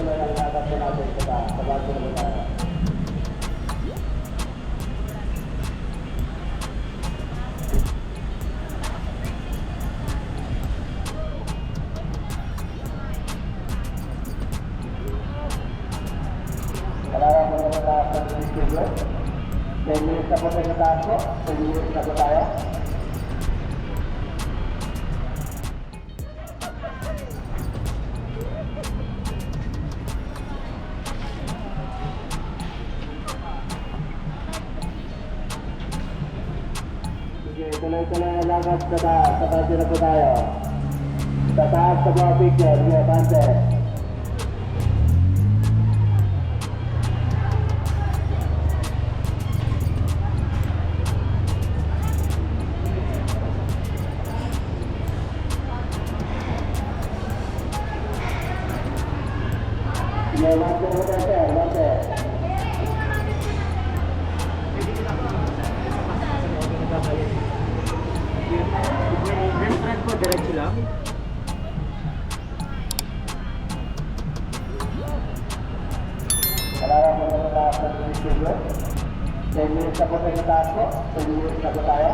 tuloy-tuloy ang lakad po natin sa bago na tayo. Kailangan po naman taas ng studio. 10 minutes na po tayo sa taas po. 10 minutes na po tayo. Tuloy-tuloy ang lakad sa taas. Sa taas na po tayo. Sa taas sa mga picture. Sige, bante. Sige, bante mo bante. Bante. Restaurant po, diretso lang. Kailangan po naman taas ng studio. 10 minutes na po tayo sa taas po. 10 minutes na po tayo.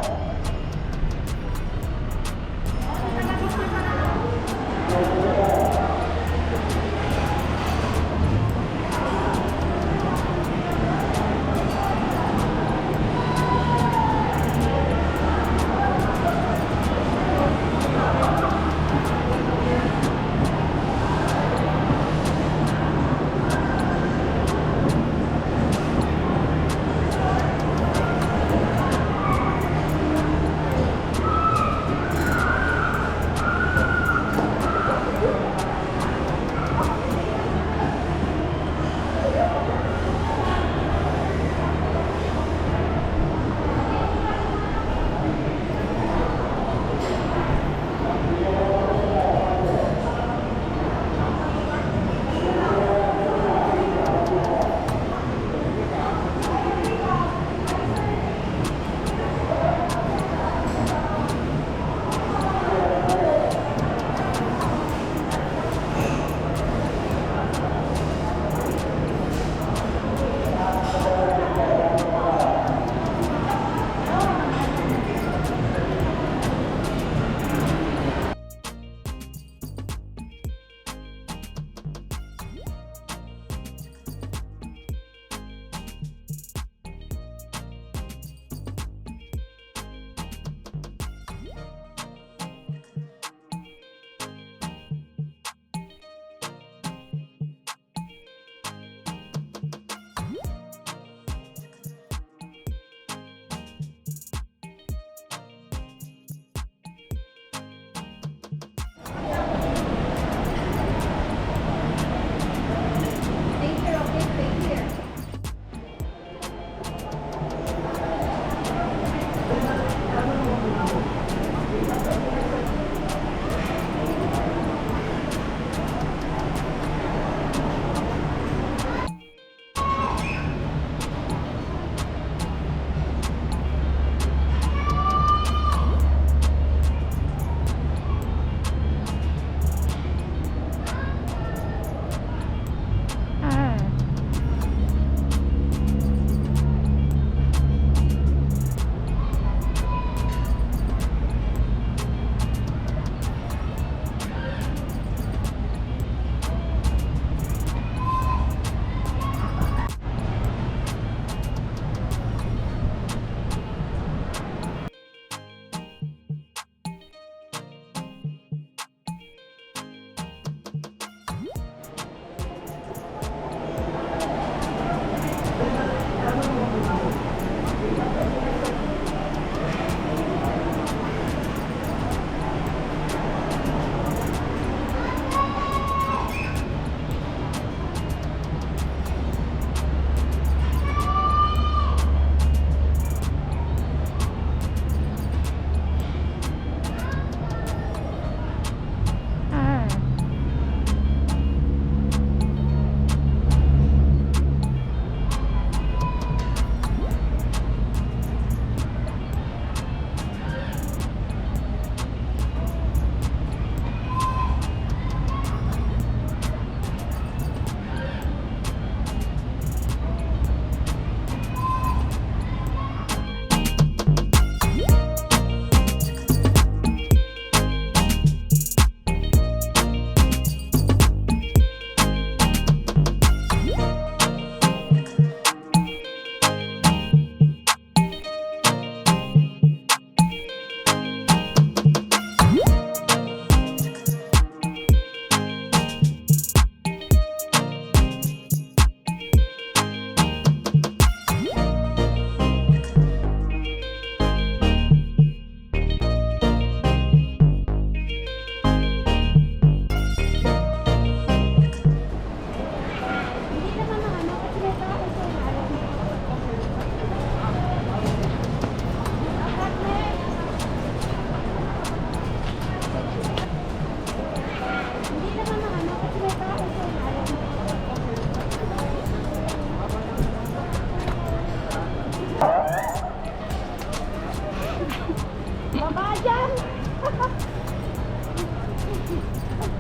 Baba dyan!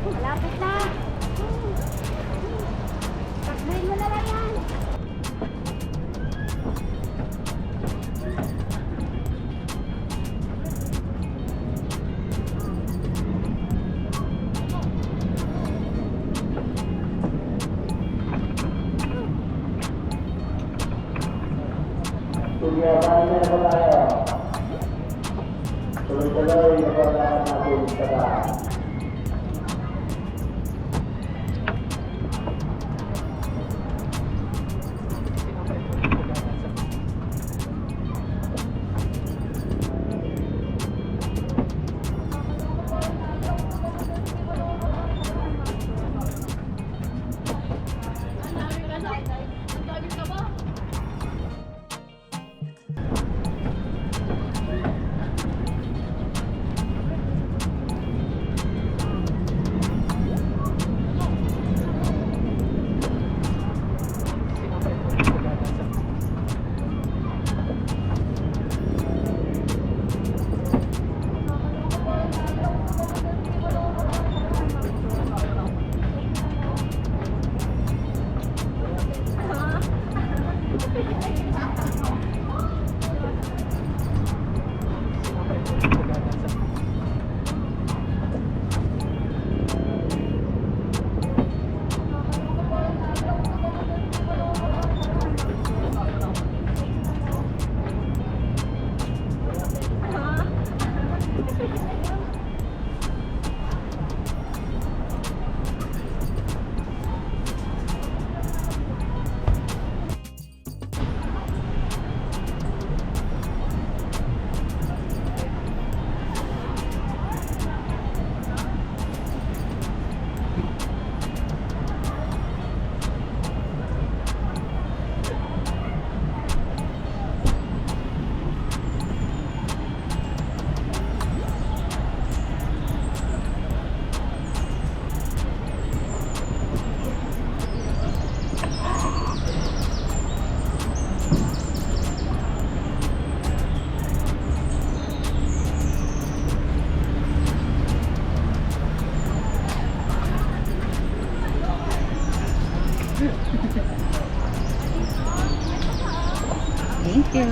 Malapit na! Takbuhin mo na lang yan! Sige, paano na po tayo? Tuloy-tuloy na po natin sa taas. Thank you.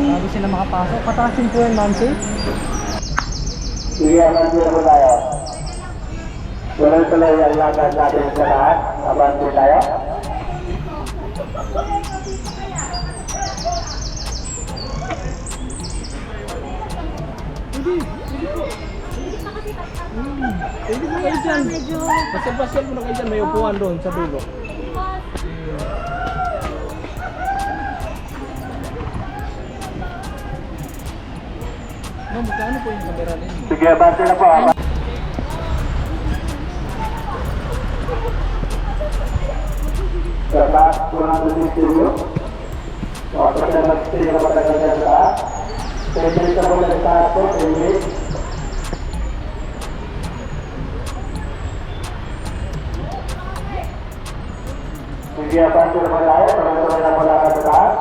Bago sila makapasok. Patasin po yan, ma'am, sir. Sige, abante na po tayo. Tuloy-tuloy ang lakad natin sa taas. Abante tayo. Hindi mo kayo dyan. Basta-basta mo na kayo dyan. May upuan doon sa dulo. Ma'am, magkano po yung camera ninyo? Sige, abante na po. Sa taas po natin yung studio. Kapag na mag-stay na matagal na sa taas. 10 minutes na po na sa taas po, 10 minutes. Sige, abante na po tayo. Tuloy-tuloy na po lakad sa taas.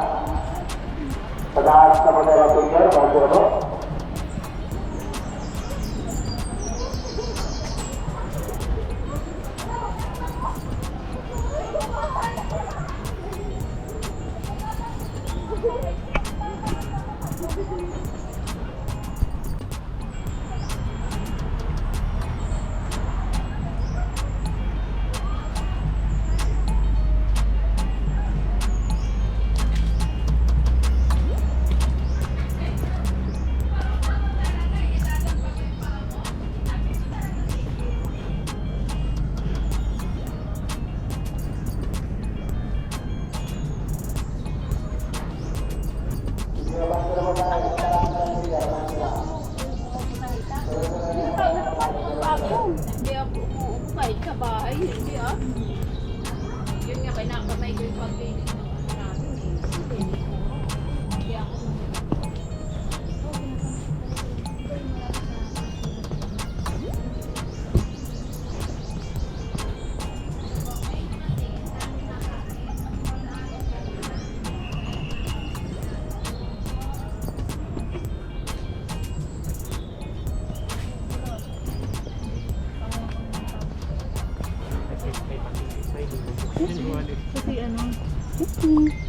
Sa taas na po tayo mag-finger, abante na po. Hindi ako umuupo kahit sa bahay. Hindi ah. Yun nga, kinakamay ko yung pag-inis ng namin eh. Hindi ako Kasi ano, Okay.